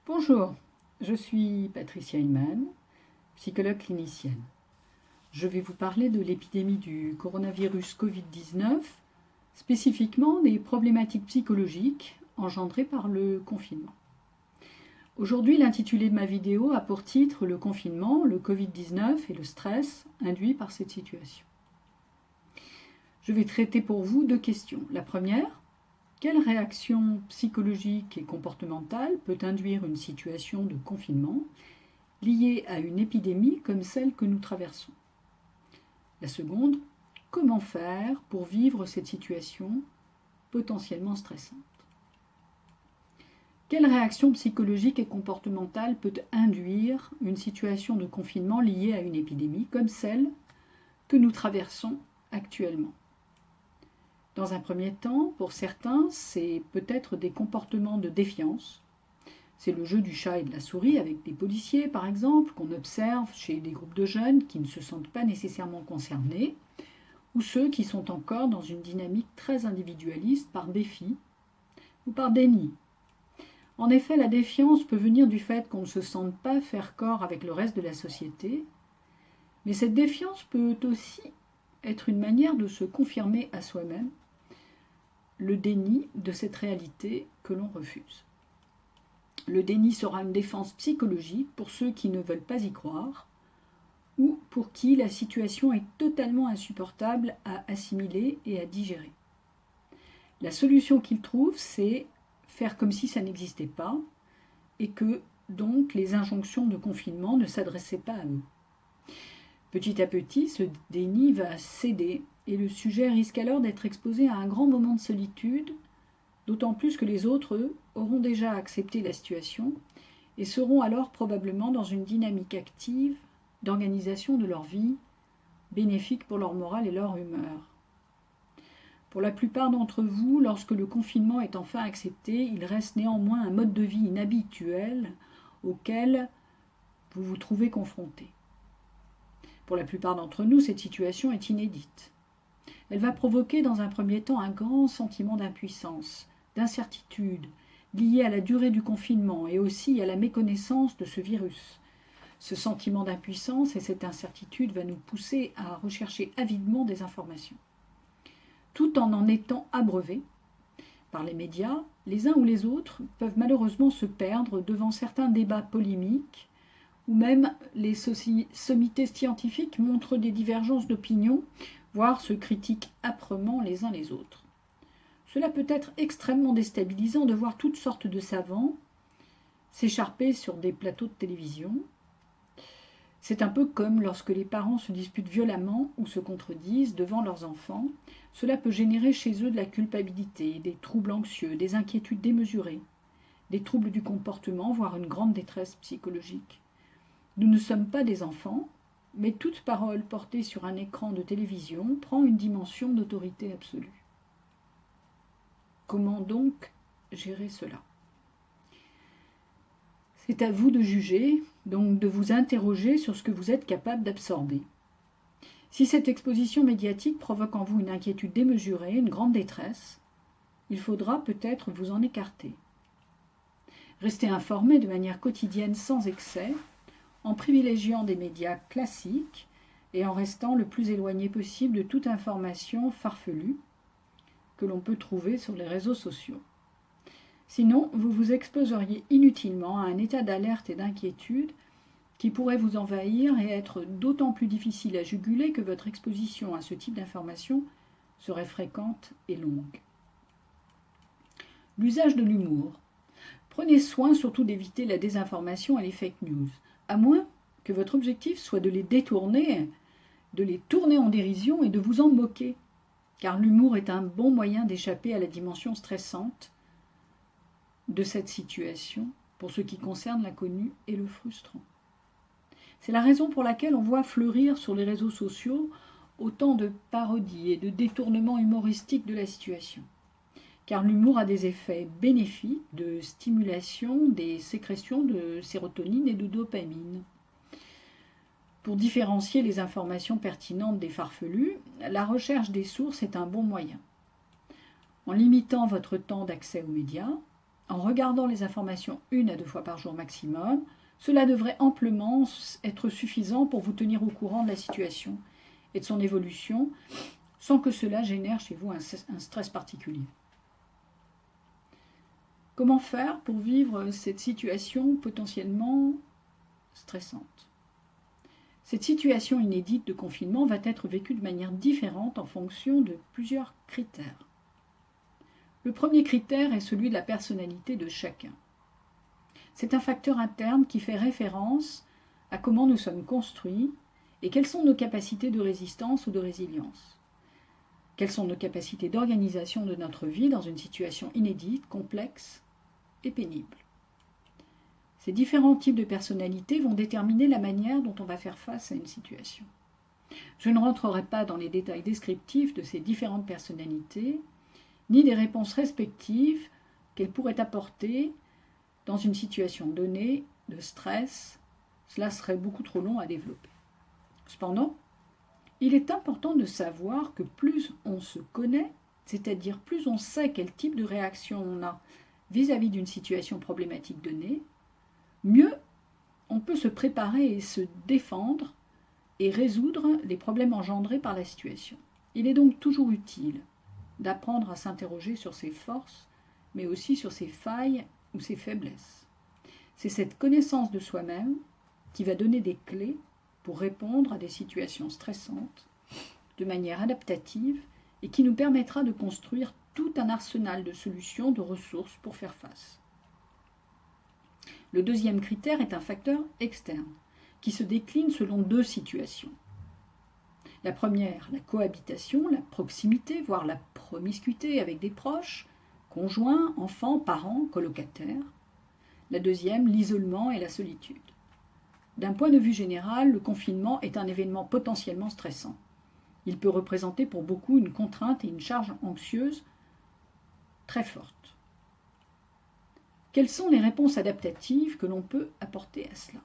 Bonjour, je suis Patricia Hinman, psychologue clinicienne. Je vais vous parler de l'épidémie du coronavirus Covid-19, spécifiquement des problématiques psychologiques engendrées par le confinement. Aujourd'hui, l'intitulé de ma vidéo a pour titre le confinement, le Covid-19 et le stress induit par cette situation. Je vais traiter pour vous deux questions. La première, quelle réaction psychologique et comportementale peut induire une situation de confinement liée à une épidémie comme celle que nous traversons? La seconde, comment faire pour vivre cette situation potentiellement stressante? Quelle réaction psychologique et comportementale peut induire une situation de confinement liée à une épidémie comme celle que nous traversons actuellement? Dans un premier temps, pour certains, c'est peut-être des comportements de défiance. C'est le jeu du chat et de la souris avec des policiers, par exemple, qu'on observe chez des groupes de jeunes qui ne se sentent pas nécessairement concernés, ou ceux qui sont encore dans une dynamique très individualiste par défi ou par déni. En effet, la défiance peut venir du fait qu'on ne se sente pas faire corps avec le reste de la société, mais cette défiance peut aussi être une manière de se confirmer à soi-même le déni de cette réalité que l'on refuse. Le déni sera une défense psychologique pour ceux qui ne veulent pas y croire ou pour qui la situation est totalement insupportable à assimiler et à digérer. La solution qu'ils trouvent, c'est faire comme si ça n'existait pas et que donc les injonctions de confinement ne s'adressaient pas à eux. Petit à petit, ce déni va céder et le sujet risque alors d'être exposé à un grand moment de solitude, d'autant plus que les autres, eux, auront déjà accepté la situation et seront alors probablement dans une dynamique active d'organisation de leur vie, bénéfique pour leur morale et leur humeur. Pour la plupart d'entre vous, lorsque le confinement est enfin accepté, il reste néanmoins un mode de vie inhabituel auquel vous vous trouvez confronté. Pour la plupart d'entre nous, cette situation est inédite. Elle va provoquer dans un premier temps un grand sentiment d'impuissance, d'incertitude, lié à la durée du confinement et aussi à la méconnaissance de ce virus. Ce sentiment d'impuissance et cette incertitude va nous pousser à rechercher avidement des informations. Tout en étant abreuvés par les médias, les uns ou les autres peuvent malheureusement se perdre devant certains débats polémiques ou même les sommités scientifiques montrent des divergences d'opinion, voire se critiquent âprement les uns les autres. Cela peut être extrêmement déstabilisant de voir toutes sortes de savants s'écharper sur des plateaux de télévision. C'est un peu comme lorsque les parents se disputent violemment ou se contredisent devant leurs enfants. Cela peut générer chez eux de la culpabilité, des troubles anxieux, des inquiétudes démesurées, des troubles du comportement, voire une grande détresse psychologique. Nous ne sommes pas des enfants, mais toute parole portée sur un écran de télévision prend une dimension d'autorité absolue. Comment donc gérer cela? C'est à vous de juger, donc de vous interroger sur ce que vous êtes capable d'absorber. Si cette exposition médiatique provoque en vous une inquiétude démesurée, une grande détresse, il faudra peut-être vous en écarter. Restez informé de manière quotidienne sans excès, en privilégiant des médias classiques et en restant le plus éloigné possible de toute information farfelue que l'on peut trouver sur les réseaux sociaux. Sinon, vous vous exposeriez inutilement à un état d'alerte et d'inquiétude qui pourrait vous envahir et être d'autant plus difficile à juguler que votre exposition à ce type d'information serait fréquente et longue. L'usage de l'humour. Prenez soin surtout d'éviter la désinformation et les fake news, à moins que votre objectif soit de les détourner, de les tourner en dérision et de vous en moquer, car l'humour est un bon moyen d'échapper à la dimension stressante de cette situation pour ce qui concerne l'inconnu et le frustrant. C'est la raison pour laquelle on voit fleurir sur les réseaux sociaux autant de parodies et de détournements humoristiques de la situation. Car l'humour a des effets bénéfiques de stimulation des sécrétions de sérotonine et de dopamine. Pour différencier les informations pertinentes des farfelues, la recherche des sources est un bon moyen. En limitant votre temps d'accès aux médias, en regardant les informations 1 à 2 fois par jour maximum, cela devrait amplement être suffisant pour vous tenir au courant de la situation et de son évolution, sans que cela génère chez vous un stress particulier. Comment faire pour vivre cette situation potentiellement stressante ? Cette situation inédite de confinement va être vécue de manière différente en fonction de plusieurs critères. Le premier critère est celui de la personnalité de chacun. C'est un facteur interne qui fait référence à comment nous sommes construits et quelles sont nos capacités de résistance ou de résilience. Quelles sont nos capacités d'organisation de notre vie dans une situation inédite, complexe et pénible. Ces différents types de personnalités vont déterminer la manière dont on va faire face à une situation. Je ne rentrerai pas dans les détails descriptifs de ces différentes personnalités, ni des réponses respectives qu'elles pourraient apporter dans une situation donnée de stress. Cela serait beaucoup trop long à développer. Cependant, il est important de savoir que plus on se connaît, c'est-à-dire plus on sait quel type de réaction on a vis-à-vis d'une situation problématique donnée, mieux on peut se préparer et se défendre et résoudre les problèmes engendrés par la situation. Il est donc toujours utile d'apprendre à s'interroger sur ses forces, mais aussi sur ses failles ou ses faiblesses. C'est cette connaissance de soi-même qui va donner des clés pour répondre à des situations stressantes de manière adaptative et qui nous permettra de construire tout un arsenal de solutions, de ressources pour faire face. Le deuxième critère est un facteur externe qui se décline selon 2 situations. La première, la cohabitation, la proximité, voire la promiscuité avec des proches, conjoints, enfants, parents, colocataires. La deuxième, l'isolement et la solitude. D'un point de vue général, le confinement est un événement potentiellement stressant. Il peut représenter pour beaucoup une contrainte et une charge anxieuse très forte. Quelles sont les réponses adaptatives que l'on peut apporter à cela ?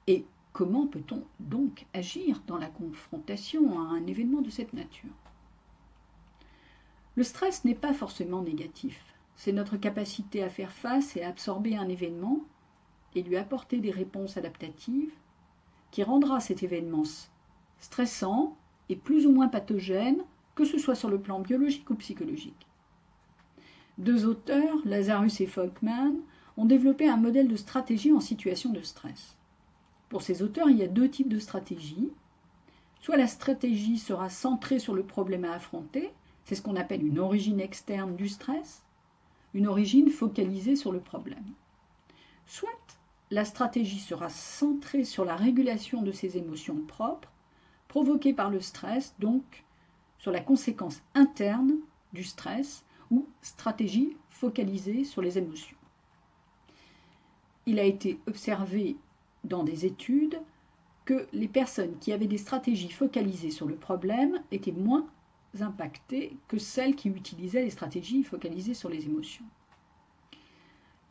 Et comment peut-on donc agir dans la confrontation à un événement de cette nature ? Le stress n'est pas forcément négatif. C'est notre capacité à faire face et à absorber un événement et lui apporter des réponses adaptatives qui rendra cet événement stressant et plus ou moins pathogène, que ce soit sur le plan biologique ou psychologique. 2 auteurs, Lazarus et Folkman, ont développé un modèle de stratégie en situation de stress. Pour ces auteurs, il y a 2 types de stratégies. Soit la stratégie sera centrée sur le problème à affronter, c'est ce qu'on appelle une origine externe du stress, une origine focalisée sur le problème. Soit la stratégie sera centrée sur la régulation de ses émotions propres, provoquées par le stress, donc sur la conséquence interne du stress, ou stratégie focalisée sur les émotions. Il a été observé dans des études que les personnes qui avaient des stratégies focalisées sur le problème étaient moins impactées que celles qui utilisaient les stratégies focalisées sur les émotions.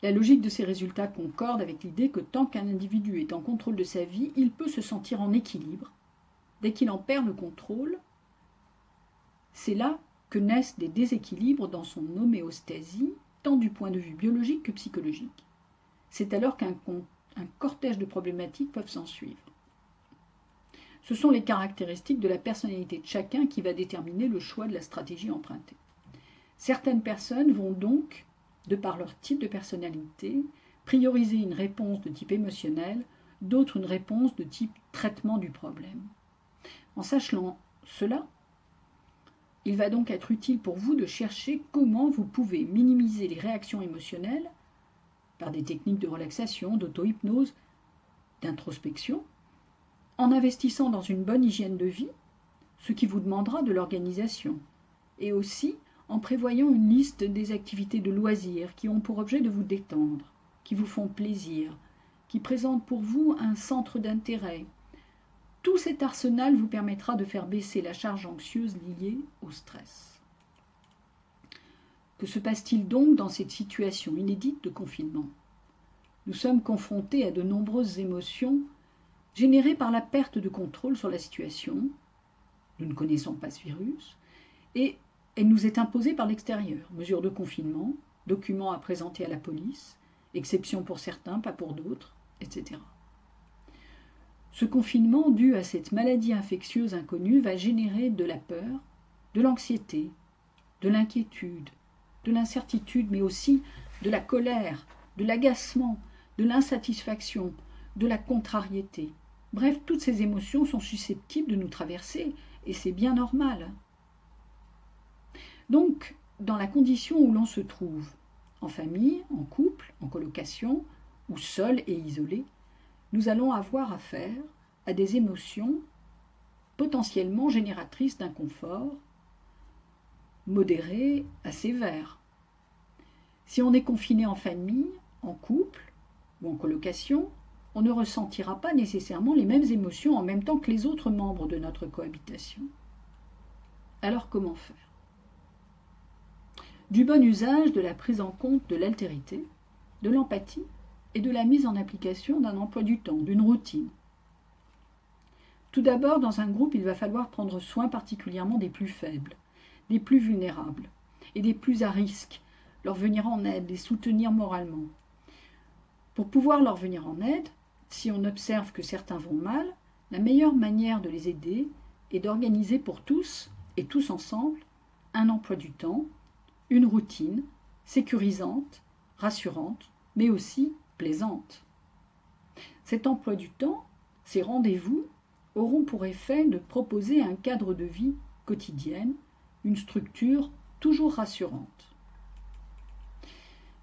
La logique de ces résultats concorde avec l'idée que tant qu'un individu est en contrôle de sa vie, il peut se sentir en équilibre. Dès qu'il en perd le contrôle, c'est là que naissent des déséquilibres dans son homéostasie, tant du point de vue biologique que psychologique. C'est alors qu'un cortège de problématiques peuvent s'ensuivre. Ce sont les caractéristiques de la personnalité de chacun qui va déterminer le choix de la stratégie empruntée. Certaines personnes vont donc, de par leur type de personnalité, prioriser une réponse de type émotionnel, d'autres une réponse de type traitement du problème. En sachant cela, il va donc être utile pour vous de chercher comment vous pouvez minimiser les réactions émotionnelles par des techniques de relaxation, d'auto-hypnose, d'introspection, en investissant dans une bonne hygiène de vie, ce qui vous demandera de l'organisation, et aussi en prévoyant une liste des activités de loisirs qui ont pour objet de vous détendre, qui vous font plaisir, qui présentent pour vous un centre d'intérêt. Tout cet arsenal vous permettra de faire baisser la charge anxieuse liée au stress. Que se passe-t-il donc dans cette situation inédite de confinement ? Nous sommes confrontés à de nombreuses émotions générées par la perte de contrôle sur la situation. Nous ne connaissons pas ce virus et elle nous est imposée par l'extérieur. Mesures de confinement, documents à présenter à la police, exception pour certains, pas pour d'autres, etc. Ce confinement dû à cette maladie infectieuse inconnue va générer de la peur, de l'anxiété, de l'inquiétude, de l'incertitude, mais aussi de la colère, de l'agacement, de l'insatisfaction, de la contrariété. Bref, toutes ces émotions sont susceptibles de nous traverser, et c'est bien normal. Donc, dans la condition où l'on se trouve, en famille, en couple, en colocation, ou seul et isolé, nous allons avoir affaire à des émotions potentiellement génératrices d'inconfort, modérées à sévères. Si on est confiné en famille, en couple ou en colocation, on ne ressentira pas nécessairement les mêmes émotions en même temps que les autres membres de notre cohabitation. Alors comment faire ? Du bon usage de la prise en compte de l'altérité, de l'empathie et de la mise en application d'un emploi du temps, d'une routine. Tout d'abord, dans un groupe, il va falloir prendre soin particulièrement des plus faibles, des plus vulnérables et des plus à risque, leur venir en aide, les soutenir moralement. Pour pouvoir leur venir en aide, si on observe que certains vont mal, la meilleure manière de les aider est d'organiser pour tous, et tous ensemble, un emploi du temps, une routine sécurisante, rassurante, mais aussi plaisante. Cet emploi du temps, ces rendez-vous, auront pour effet de proposer un cadre de vie quotidienne, une structure toujours rassurante.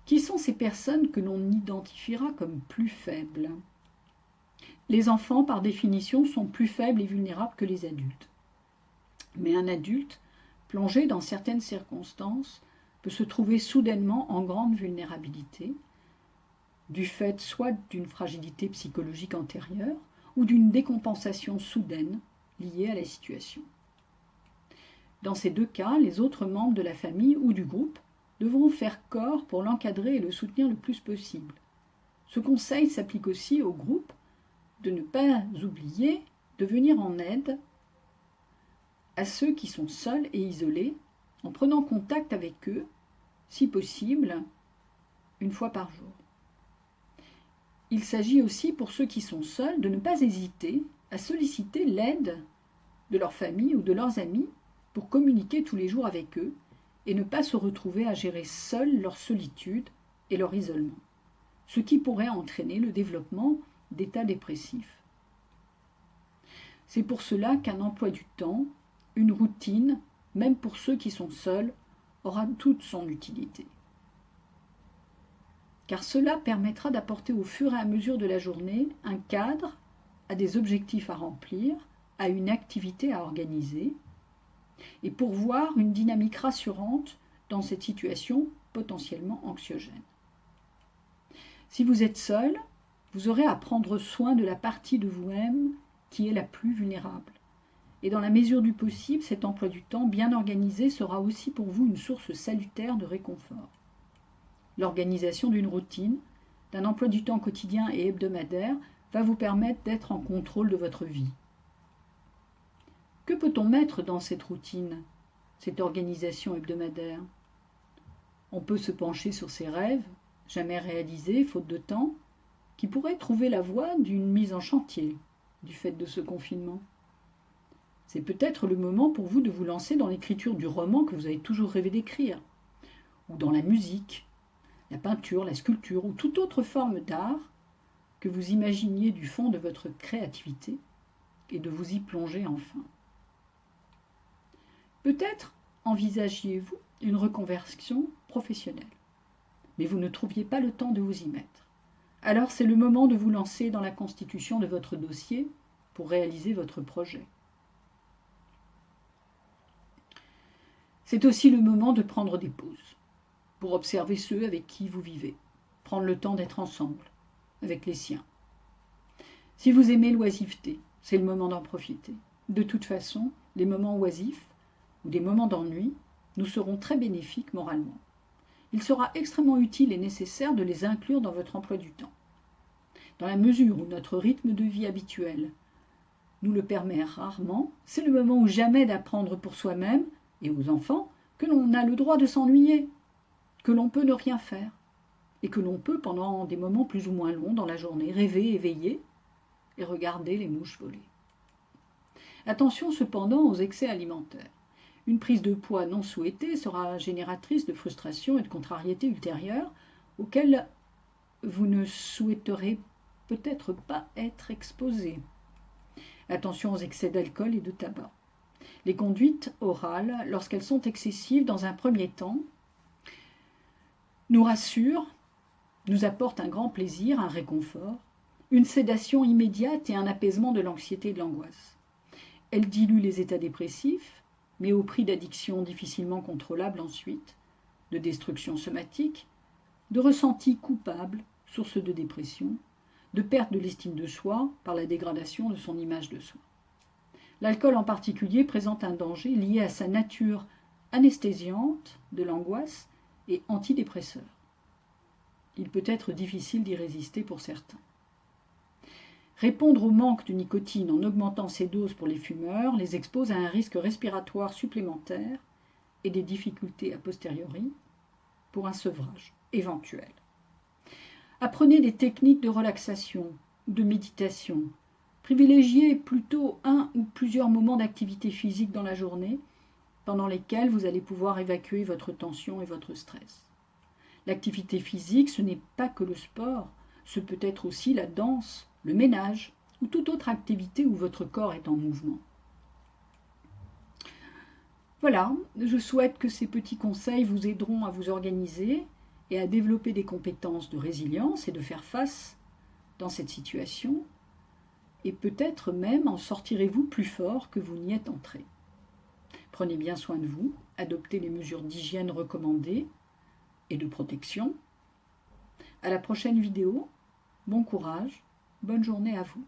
Qui sont ces personnes que l'on identifiera comme plus faibles ? Les enfants, par définition, sont plus faibles et vulnérables que les adultes. Mais un adulte, plongé dans certaines circonstances, peut se trouver soudainement en grande vulnérabilité, du fait soit d'une fragilité psychologique antérieure ou d'une décompensation soudaine liée à la situation. Dans ces deux cas, les autres membres de la famille ou du groupe devront faire corps pour l'encadrer et le soutenir le plus possible. Ce conseil s'applique aussi au groupe de ne pas oublier de venir en aide à ceux qui sont seuls et isolés en prenant contact avec eux, si possible, une fois par jour. Il s'agit aussi pour ceux qui sont seuls de ne pas hésiter à solliciter l'aide de leur famille ou de leurs amis pour communiquer tous les jours avec eux et ne pas se retrouver à gérer seuls leur solitude et leur isolement, ce qui pourrait entraîner le développement d'états dépressifs. C'est pour cela qu'un emploi du temps, une routine, même pour ceux qui sont seuls, aura toute son utilité. Car cela permettra d'apporter au fur et à mesure de la journée un cadre à des objectifs à remplir, à une activité à organiser, et pourvoir une dynamique rassurante dans cette situation potentiellement anxiogène. Si vous êtes seul, vous aurez à prendre soin de la partie de vous-même qui est la plus vulnérable. Et dans la mesure du possible, cet emploi du temps bien organisé sera aussi pour vous une source salutaire de réconfort. L'organisation d'une routine, d'un emploi du temps quotidien et hebdomadaire va vous permettre d'être en contrôle de votre vie. Que peut-on mettre dans cette routine, cette organisation hebdomadaire ? On peut se pencher sur ses rêves, jamais réalisés, faute de temps, qui pourraient trouver la voie d'une mise en chantier du fait de ce confinement. C'est peut-être le moment pour vous de vous lancer dans l'écriture du roman que vous avez toujours rêvé d'écrire, ou dans la musique, la peinture, la sculpture ou toute autre forme d'art que vous imaginiez du fond de votre créativité et de vous y plonger enfin. Peut-être envisagiez-vous une reconversion professionnelle, mais vous ne trouviez pas le temps de vous y mettre. Alors c'est le moment de vous lancer dans la constitution de votre dossier pour réaliser votre projet. C'est aussi le moment de prendre des pauses, pour observer ceux avec qui vous vivez, prendre le temps d'être ensemble, avec les siens. Si vous aimez l'oisiveté, c'est le moment d'en profiter. De toute façon, les moments oisifs ou des moments d'ennui nous seront très bénéfiques moralement. Il sera extrêmement utile et nécessaire de les inclure dans votre emploi du temps. Dans la mesure où notre rythme de vie habituel nous le permet rarement, c'est le moment ou jamais d'apprendre pour soi-même et aux enfants que l'on a le droit de s'ennuyer. que l'on peut ne rien faire et que l'on peut, pendant des moments plus ou moins longs dans la journée, rêver éveillé et regarder les mouches voler. Attention cependant aux excès alimentaires. Une prise de poids non souhaitée sera génératrice de frustration et de contrariété ultérieures auxquelles vous ne souhaiterez peut-être pas être exposé. Attention aux excès d'alcool et de tabac. Les conduites orales, lorsqu'elles sont excessives dans un premier temps, nous rassurent, nous apportent un grand plaisir, un réconfort, une sédation immédiate et un apaisement de l'anxiété et de l'angoisse. Elles diluent les états dépressifs, mais au prix d'addictions difficilement contrôlables ensuite, de destruction somatique, de ressentis coupables, source de dépression, de perte de l'estime de soi par la dégradation de son image de soi. L'alcool en particulier présente un danger lié à sa nature anesthésiante de l'angoisse et antidépresseur. Il peut être difficile d'y résister pour certains. Répondre au manque de nicotine en augmentant ses doses pour les fumeurs les expose à un risque respiratoire supplémentaire et des difficultés a posteriori pour un sevrage éventuel. Apprenez des techniques de relaxation ou de méditation. Privilégiez plutôt un ou plusieurs moments d'activité physique dans la journée pendant lesquels vous allez pouvoir évacuer votre tension et votre stress. L'activité physique, ce n'est pas que le sport, ce peut être aussi la danse, le ménage ou toute autre activité où votre corps est en mouvement. Voilà, je souhaite que ces petits conseils vous aideront à vous organiser et à développer des compétences de résilience et de faire face dans cette situation, et peut-être même en sortirez-vous plus fort que vous n'y êtes entré. Prenez bien soin de vous, adoptez les mesures d'hygiène recommandées et de protection. À la prochaine vidéo, bon courage, bonne journée à vous.